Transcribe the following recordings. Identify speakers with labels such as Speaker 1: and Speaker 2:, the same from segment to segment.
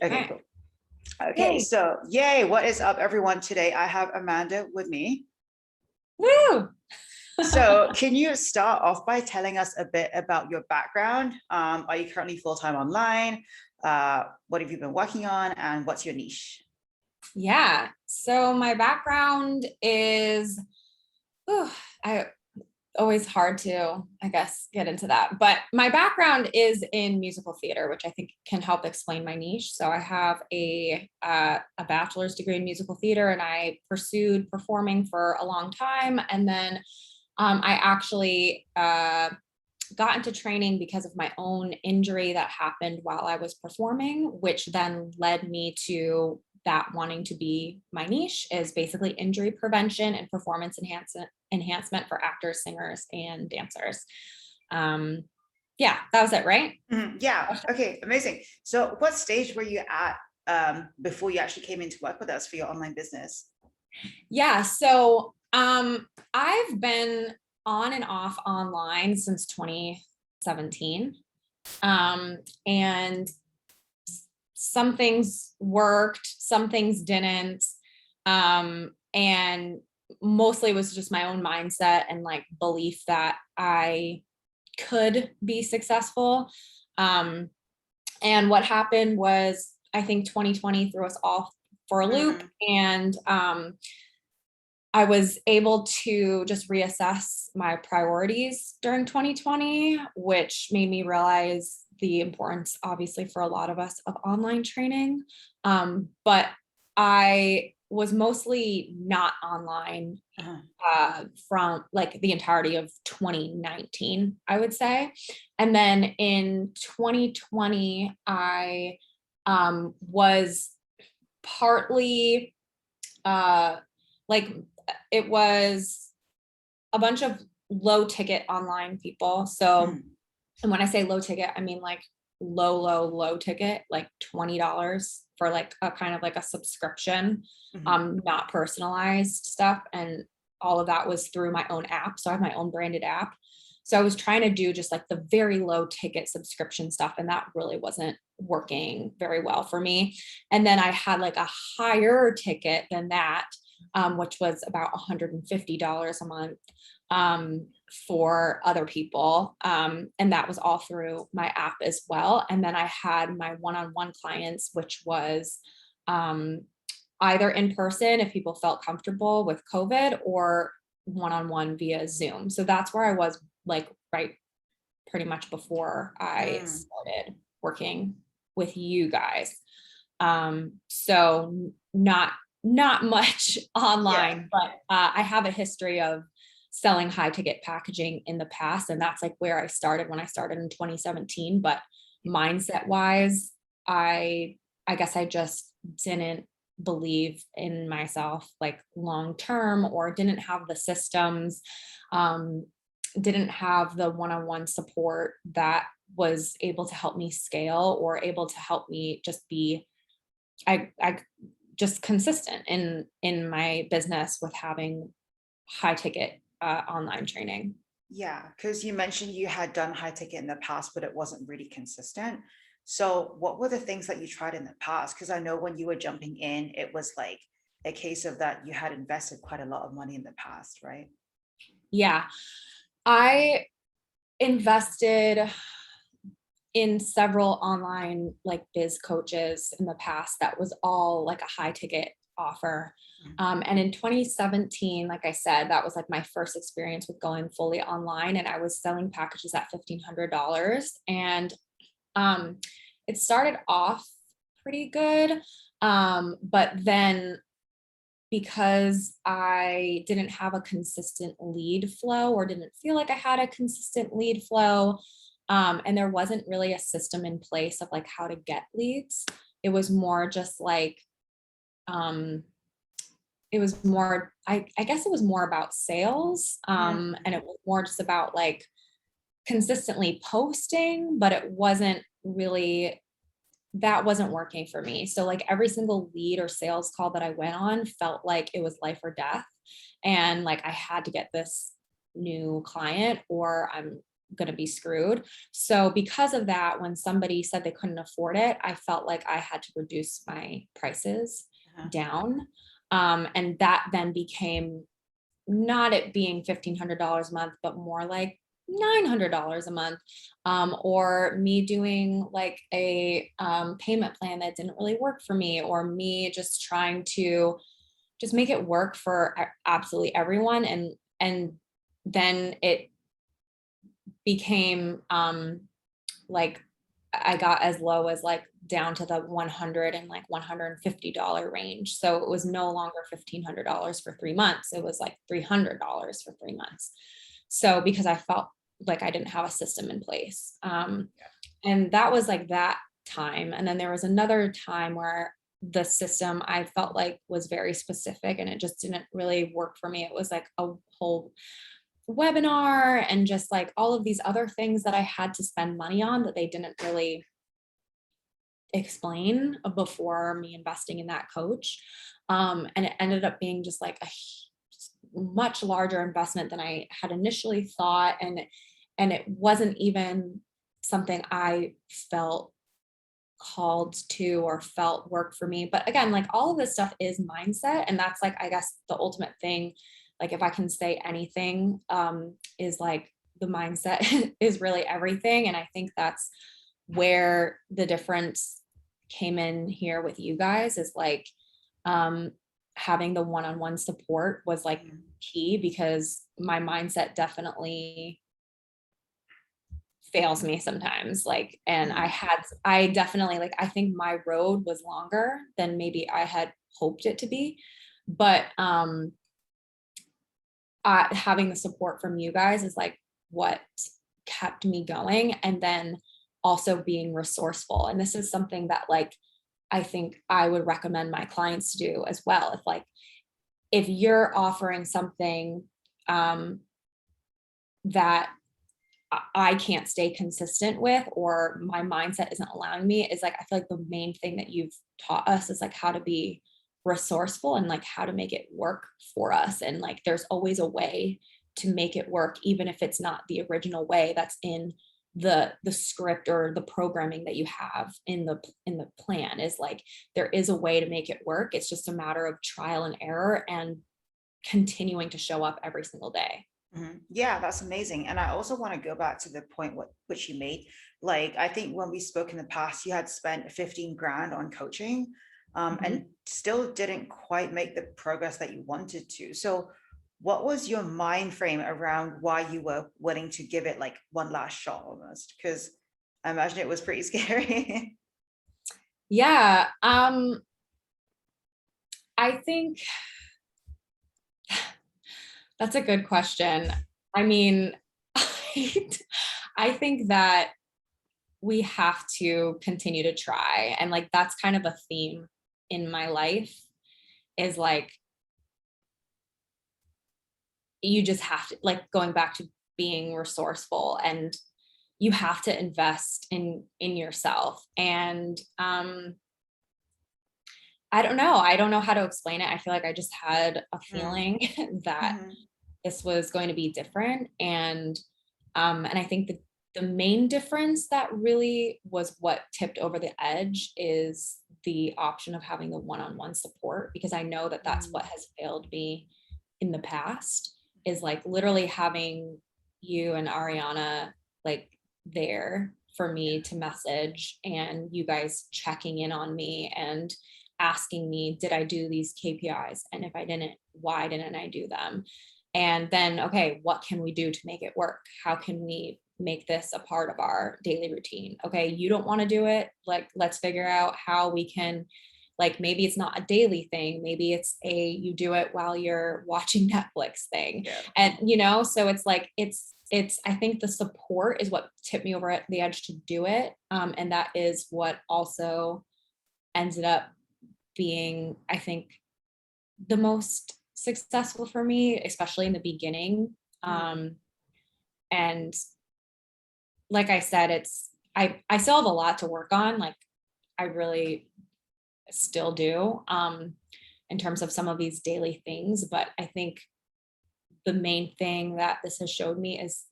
Speaker 1: Okay,
Speaker 2: Hi.
Speaker 1: cool. Okay,
Speaker 2: Yay.
Speaker 1: so yay, what is up, everyone? Today I have Amanda with me.
Speaker 2: Woo!
Speaker 1: So, can you start off by telling us a bit about your background? Are you currently full-time online? What have you been working on, and what's your niche?
Speaker 2: Yeah. So my background is, I always hard to, I guess, get into that. But my background is in musical theater, which I think can help explain my niche. So I have a bachelor's degree in musical theater, and I pursued performing for a long time, and then I actually got into training because of my own injury that happened while I was performing, which then led me to that wanting to be my niche is basically injury prevention and performance enhancement for actors, singers, and dancers. Um, yeah, that was it, right?
Speaker 1: Yeah, okay, amazing. So, what stage were you at before you actually came in to work with us for your online business?
Speaker 2: Yeah, so I've been on and off online since 2017. And some things worked, some things didn't. And mostly it was just my own mindset and like belief that I could be successful. Um, and what happened was, I think 2020 threw us all for a loop.
Speaker 1: Mm,
Speaker 2: And I was able to just reassess my priorities during 2020, which made me realize the importance, obviously, for a lot of us of online training. But I was mostly not online
Speaker 1: uh-huh.
Speaker 2: from like the entirety of 2019, I would say. And then in 2020, I was partly uh, like it was a bunch of low ticket online people. So,
Speaker 1: Mm,
Speaker 2: and when I say low ticket, I mean like low ticket, like $20 for like a kind of like a subscription,
Speaker 1: mhm,
Speaker 2: not personalized stuff. And all of that was through my own app. So I have my own branded app. So I was trying to do just like the very low ticket subscription stuff, and that really wasn't working very well for me. And then I had like a higher ticket than that, which was about $150 a month, for other people. And that was all through my app as well. And then I had my one-on-one clients, which was um, either in person if people felt comfortable with COVID, or one-on-one via Zoom. So that's where I was like right pretty much before I
Speaker 1: mm.
Speaker 2: started working with you guys. So not much
Speaker 1: Yeah.
Speaker 2: online, but I have a history of selling high ticket packaging in the past, and that's like where I started when I started in 2017. But mindset wise, I I guess I just didn't believe in myself like long term, or didn't have the systems, um, didn't have the one-on-one support that was able to help me scale, or able to help me just be I just consistent in my business with having high ticket online training.
Speaker 1: Yeah, because you mentioned you had done high ticket in the past, but it wasn't really consistent. So, what were the things that you tried in the past? Because I know when you were jumping in, it was like a case of that you had invested quite a lot of money in the past, right?
Speaker 2: Yeah, I invested in several online like biz coaches in the past. That was all like a high ticket offer.
Speaker 1: Mm,
Speaker 2: And in 2017, like I said, that was like my first experience with going fully online, and I was selling packages at $1,500. And um, it started off pretty good, but then because I didn't have a consistent lead flow, or didn't feel like I had a consistent lead flow, and there wasn't really a system in place of like how to get leads. It was more just like, um, it was more, I guess it was more about sales. And
Speaker 1: mm,
Speaker 2: it was more just about like consistently posting, but it wasn't really, that wasn't working for me. So like every single lead or sales call that I went on felt like it was life or death. And like I had to get this new client, or going to be screwed. So because of that, when somebody said they couldn't afford it, I felt like I had to reduce my prices
Speaker 1: Uh-huh.
Speaker 2: down. And that then became not it being $1,500 a month, but more like $900 a month, or me doing like a payment plan that didn't really work for me, or me just trying to just make it work for absolutely everyone. And then it became like I got as low as like down to the 100 and like $150 range. So it was no longer $1,500 for 3 months. It was like $300 for 3 months. So because I felt like I didn't have a system in place. And that was like that time. And then there was another time where the system I felt like was very specific and it just didn't really work for me. It was like a whole webinar and just like all of these other things that I had to spend money on that they didn't really explain before me investing in that coach. And it ended up being just like a much larger investment than I had initially thought. And it wasn't even something I felt called to or felt worked for me. But again, like all of this stuff is mindset. And that's like, I guess the ultimate thing, like if I can say anything, is like the mindset is really everything. And I think that's where the difference came in here with you guys is like, having the one-on-one support was like key because my mindset definitely fails me sometimes, like, and I definitely like I think my road was longer than maybe I had hoped it to be, but having the support from you guys is like what kept me going. And then also being resourceful, and this is something that like I think I would recommend my clients to do as well. If you're offering something that I can't stay consistent with, or my mindset isn't allowing me, is like I feel like the main thing that you've taught us is like how to be resourceful and like how to make it work for us. And like there's always a way to make it work, even if it's not the original way that's in the script or the programming that you have in the plan. Is like there is a way to make it work. It's just a matter of trial and error and continuing to show up every single day.
Speaker 1: Yeah, that's amazing. And I also want to go back to the point which you made. Like, I think when we spoke in the past, you had spent 15 grand on coaching,
Speaker 2: Mhm.
Speaker 1: and still didn't quite make the progress that you wanted to. So what was your mind frame around why you were willing to give it like one last shot almost? Because I imagine it was pretty scary.
Speaker 2: Yeah, I think that's a good question. I mean, I think that we have to continue to try. And like that's kind of a theme in my life is like you just have to, like, going back to being resourceful, and you have to invest in yourself. And I don't know how to explain it. I feel like I just had a
Speaker 1: Mm,
Speaker 2: feeling that
Speaker 1: mhm,
Speaker 2: this was going to be different. And I think the main difference that really was what tipped over the edge is the option of having the one-on-one support, because I know that that's
Speaker 1: mm,
Speaker 2: what has failed me in the past, is like literally having you and Ariana like there for me to message, and you guys checking in on me and asking me, did I do these KPIs? And if I didn't, why didn't I do them? And then, okay, what can we do to make it work? How can we make this a part of our daily routine? Okay, you don't want to do it. Like, let's figure out how we can, like, maybe it's not a daily thing. Maybe it's you do it while you're watching Netflix thing.
Speaker 1: yeah.
Speaker 2: And, so it's like, I think the support is what tipped me over at the edge to do it. And that is what also ended up being, I think, the most successful for me, especially in the beginning.
Speaker 1: Mm,
Speaker 2: And like I said, I still have a lot to work on. Like I really still do, in terms of some of these daily things. But I think the main thing that this has showed me is,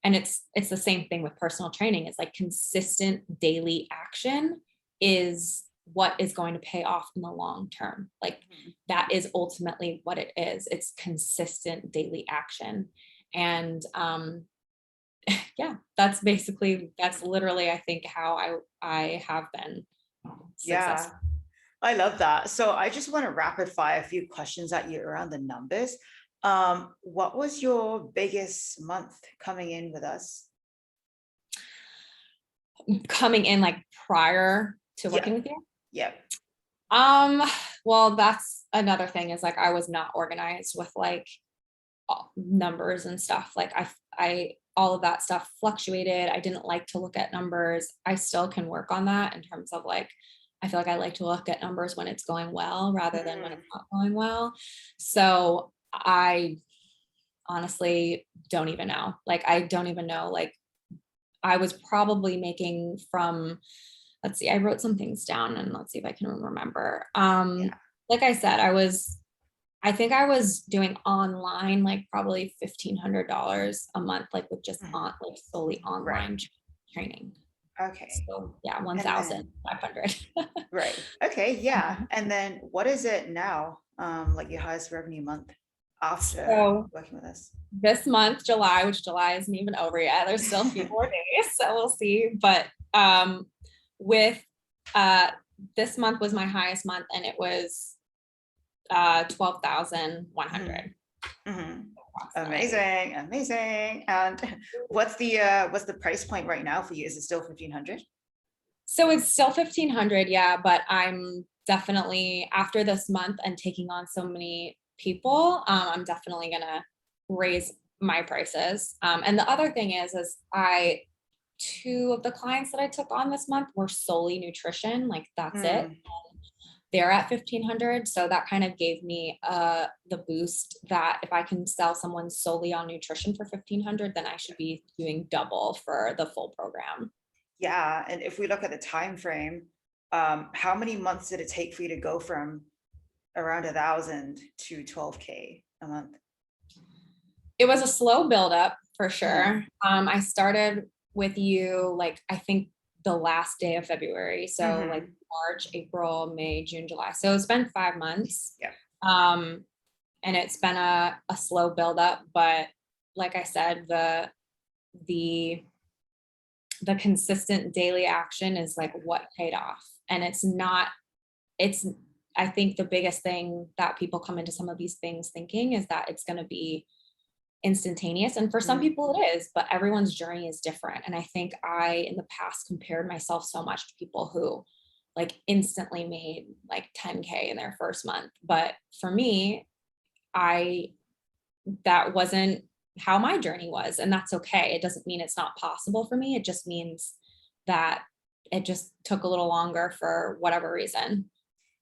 Speaker 2: and it's the same thing with personal training. It's like consistent daily action is what is going to pay off in the long term. Like that is ultimately what it is. It's consistent daily action. And yeah, that's literally, I think, how I have been
Speaker 1: Yeah,
Speaker 2: successful.
Speaker 1: I love that. So I just want to rapid fire a few questions at you around the numbers. What was your biggest month coming in with us?
Speaker 2: Coming in like prior to
Speaker 1: Yeah,
Speaker 2: working with you.
Speaker 1: yeah.
Speaker 2: Um, well, that's another thing, is like I was not organized with like numbers and stuff. Like all of that stuff fluctuated. I didn't like to look at numbers. I still can work on that in terms of like, I feel like I like to look at numbers when it's going well rather than when
Speaker 1: Mhm.
Speaker 2: it's not going well. So I honestly don't even know. Like, I don't even know. Like, I was probably making from, let's see, I wrote some things down and let's see if I can remember.
Speaker 1: Yeah.
Speaker 2: Like I said, I think I was doing online, like probably $1,500 a month, like with just
Speaker 1: Mhm.
Speaker 2: like solely
Speaker 1: Right.
Speaker 2: online training.
Speaker 1: Okay.
Speaker 2: So yeah,
Speaker 1: And then,
Speaker 2: 1,500.
Speaker 1: right. Okay. Yeah. And then what is it now? Like your highest revenue month after
Speaker 2: So
Speaker 1: working with us?
Speaker 2: this month, July, which July isn't even over yet, there's still a few more days, so we'll see. But with uh this month was my highest month, and it was 12,100
Speaker 1: Mhm.
Speaker 2: approximately.
Speaker 1: Amazing, amazing. And what's the price point right now for you? Is it still 1,500?
Speaker 2: So it's still 1,500, yeah, but I'm definitely, after this month and taking on so many people, I'm definitely gonna raise my prices. And the other thing is two of the clients that I took on this month were solely nutrition, like that's it.
Speaker 1: Mm,
Speaker 2: They're at 1,500, so that kind of gave me the boost that if I can sell someone solely on nutrition for 1,500, then I should be doing double for the full program.
Speaker 1: yeah, and if we look at the time frame, how many months did it take for you to go from around 1,000 to 12K a month?
Speaker 2: It was a slow buildup for
Speaker 1: Mhm,
Speaker 2: sure. I started with you, like, I think the last day of February. So like
Speaker 1: mhm.
Speaker 2: March, April, May, June, July. So it's been 5 months.
Speaker 1: Yeah,
Speaker 2: Um, and it's been a slow buildup, but like I said, the the consistent daily action is like what paid off. And it's I think the biggest thing that people come into some of these things thinking is that it's going to be instantaneous, and for some
Speaker 1: mm,
Speaker 2: people it is, but everyone's journey is different. And I think I in the past compared myself so much to people who like instantly made like 10K in their first month, but for me, I that wasn't how my journey was, and that's okay. It doesn't mean it's not possible for me. It just means that it just took a little longer for whatever reason.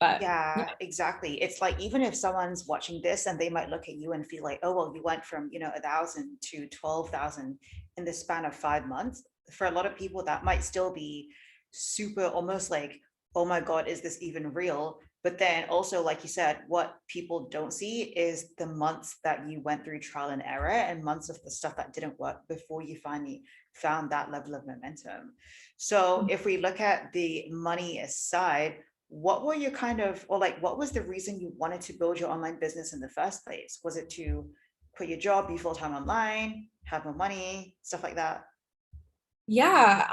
Speaker 2: But yeah.
Speaker 1: yeah, exactly. It's like even if someone's watching this and they might look at you and feel like, oh, well, you went from, 1,000 to 12,000 in the span of 5 months. For a lot of people, that might still be super almost like, oh my God, is this even real? But then also, like you said, what people don't see is the months that you went through trial and error and months of the stuff that didn't work before you finally found that level of momentum. So if we look at the money aside, what were your kind of, or like, what was the reason you wanted to build your online business in the first place? Was it to quit your job, be full-time online, have more money, stuff like that?
Speaker 2: Yeah,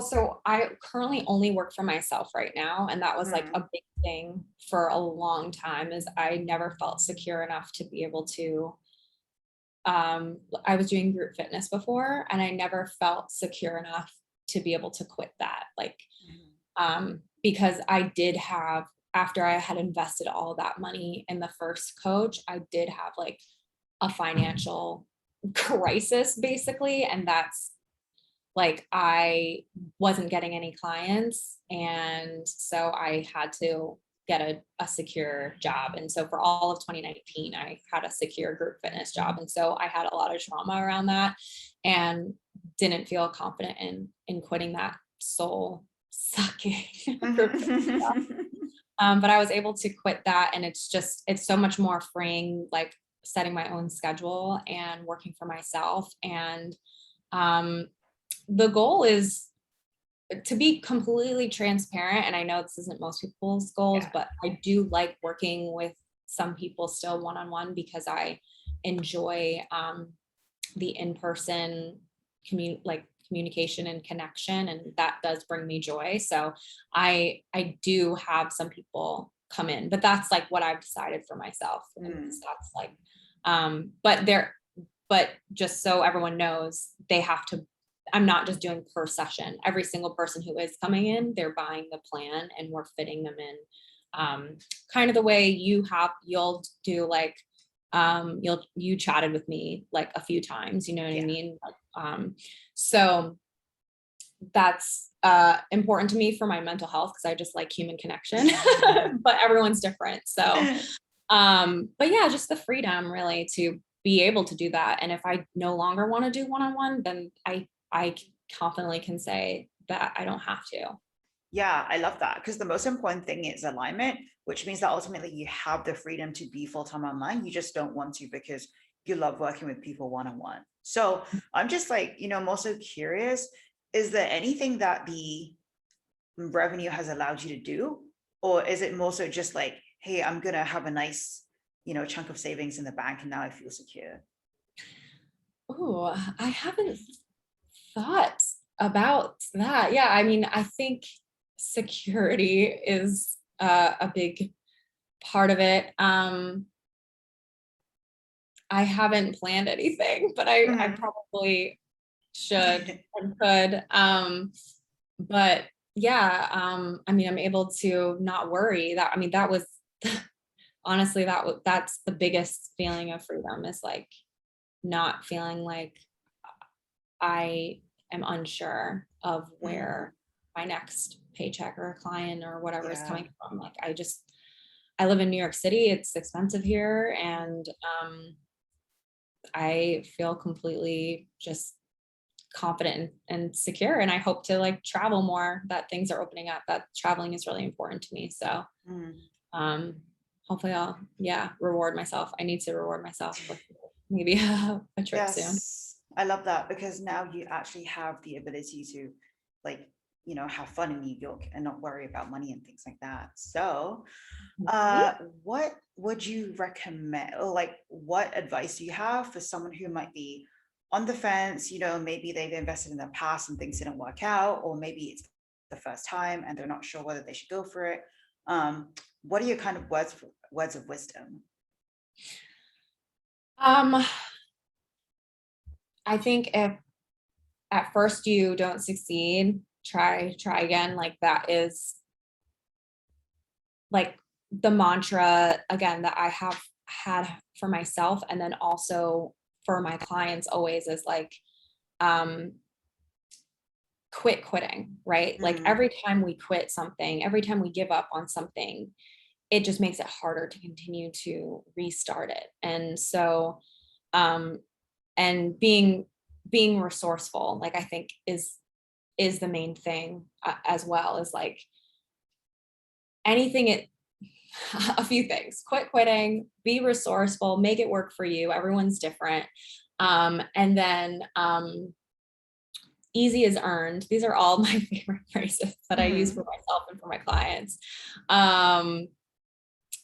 Speaker 2: so I currently only work for myself right now, and that was like
Speaker 1: Hmm.
Speaker 2: a big thing for a long time, is I never felt secure enough to be able to I was doing group fitness before, and I never felt secure enough to be able to quit that. Like, because I did have, after I had invested all that money in the first coach, I did have like a financial crisis basically. And that's like, I wasn't getting any clients. And so I had to get a secure job. And so for all of 2019, I had a secure group fitness job. And so I had a lot of trauma around that and didn't feel confident in quitting that soul sucking group fitness job. But I was able to quit that, and it's so much more freeing, like setting my own schedule and working for myself. And um, the goal is to be completely transparent. And I know this isn't most people's goals,
Speaker 1: Yeah.
Speaker 2: but I do like working with some people still one-on-one because I enjoy the in-person communication and connection, and that does bring me joy. So I do have some people come in, but that's like what I've decided for myself. And that's like but just so everyone knows, they have to, I'm not just doing per session. Every single person who is coming in, they're buying the plan and we're fitting them in. Kind of the way you'll do like, you chatted with me like a few times, you know what I
Speaker 1: Yeah.
Speaker 2: mean? So that's important to me for my mental health because I just like human connection, but everyone's different. So, but yeah, just the freedom really to be able to do that. And if I no longer want to do one-on-one, then I confidently can say that I don't have to.
Speaker 1: Yeah, I love that because the most important thing is alignment, which means that ultimately you have the freedom to be full-time online. You just don't want to because you love working with people one-on-one. So I'm just like, I'm also curious, is there anything that the revenue has allowed you to do? Or is it more so just like, hey, I'm gonna have a nice, chunk of savings in the bank and now I feel secure?
Speaker 2: Oh, I haven't thought about that. Yeah, I mean, I think security is a big part of it. I haven't planned anything, but I
Speaker 1: Mhm.
Speaker 2: probably should and could. But yeah, I mean, I'm able to not worry. That, I mean, that was honestly that's the biggest feeling of freedom, is like not feeling like I am unsure of
Speaker 1: Mhm.
Speaker 2: where my next paycheck or a client or whatever is
Speaker 1: Yeah.
Speaker 2: coming from. Like I live in New York City. It's expensive here, and I feel completely just confident and secure. And I hope to like travel more, that things are opening up, that traveling is really important to me. So
Speaker 1: Mhm.
Speaker 2: um hopefully I'll, yeah, reward myself. I need to reward myself with maybe a trip soon.
Speaker 1: Yes, I love that because now you actually have the ability to like, have fun in New York and not worry about money and things like that. So,
Speaker 2: Mhm.
Speaker 1: what would you recommend, or like what advice do you have for someone who might be on the fence, maybe they've invested in the past and things didn't work out, or maybe it's the first time and they're not sure whether they should go for it. What are your kind of words of wisdom?
Speaker 2: um I think if at first you don't succeed, try again. Like that is like the mantra again that I have had for myself, and then also for my clients always, is like um quitting, right? Like
Speaker 1: Mm,
Speaker 2: every time we quit something, every time we give up on something, it just makes it harder to continue to restart it. And so um and being resourceful, like I think is the main thing, as well, is like anything it a few things: quit quitting, be resourceful, make it work for you. Everyone's different. And then easy is earned. These are all my favorite phrases that I use for
Speaker 1: mhm,
Speaker 2: myself and for my clients. Um,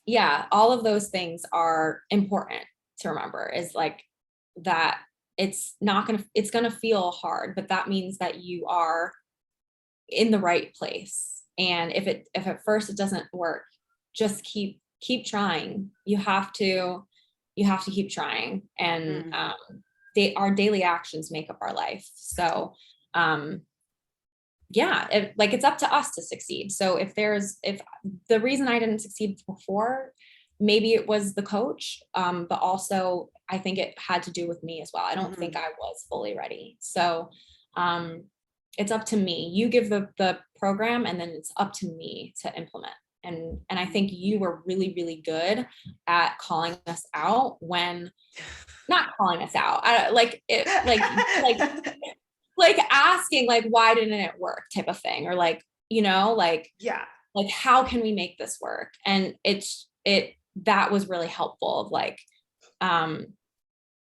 Speaker 2: yeah, all of those things are important to remember, is like that it's gonna feel hard, but that means that you are in the right place. And if at first it doesn't work, just keep trying. You have to keep trying. And
Speaker 1: mhm.
Speaker 2: our daily actions make up our life. So um yeah, like it's up to us to succeed. So if the reason I didn't succeed before, maybe it was the coach, but also I think it had to do with me as well. I don't think
Speaker 1: Mhm.
Speaker 2: I was fully ready. So um it's up to me. You give the program, and then it's up to me to implement. And I think you were really, really good at calling us out when not calling us out. I, like it like asking like, why didn't it work, type of thing, or like,
Speaker 1: Yeah.
Speaker 2: like how can we make this work? And it that was really helpful of like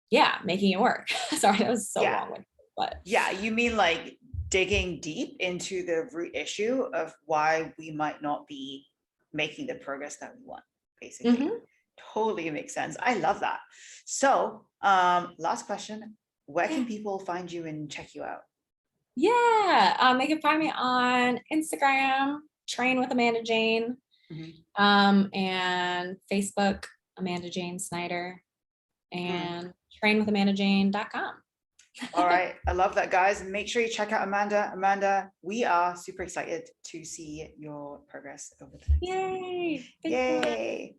Speaker 2: yeah, making it work. Sorry, that was so
Speaker 1: Yeah.
Speaker 2: long, but
Speaker 1: Yeah, you mean like digging deep into the root issue of why we might not be making the progress that we want, basically.
Speaker 2: Mhm.
Speaker 1: Totally makes sense. I love that. So, last question, where can
Speaker 2: Yeah.
Speaker 1: people find you and check you out?
Speaker 2: Yeah, they can find me on Instagram, Train with Amanda Jane,
Speaker 1: Mhm.
Speaker 2: and Facebook, Amanda Jane Snyder,
Speaker 1: Mm.
Speaker 2: and trainwithamandajane.com.
Speaker 1: All right, I love that, guys. Make sure you check out Amanda. Amanda, we are super excited to see your progress over the next.
Speaker 2: Yay! Thank you.
Speaker 1: Yay!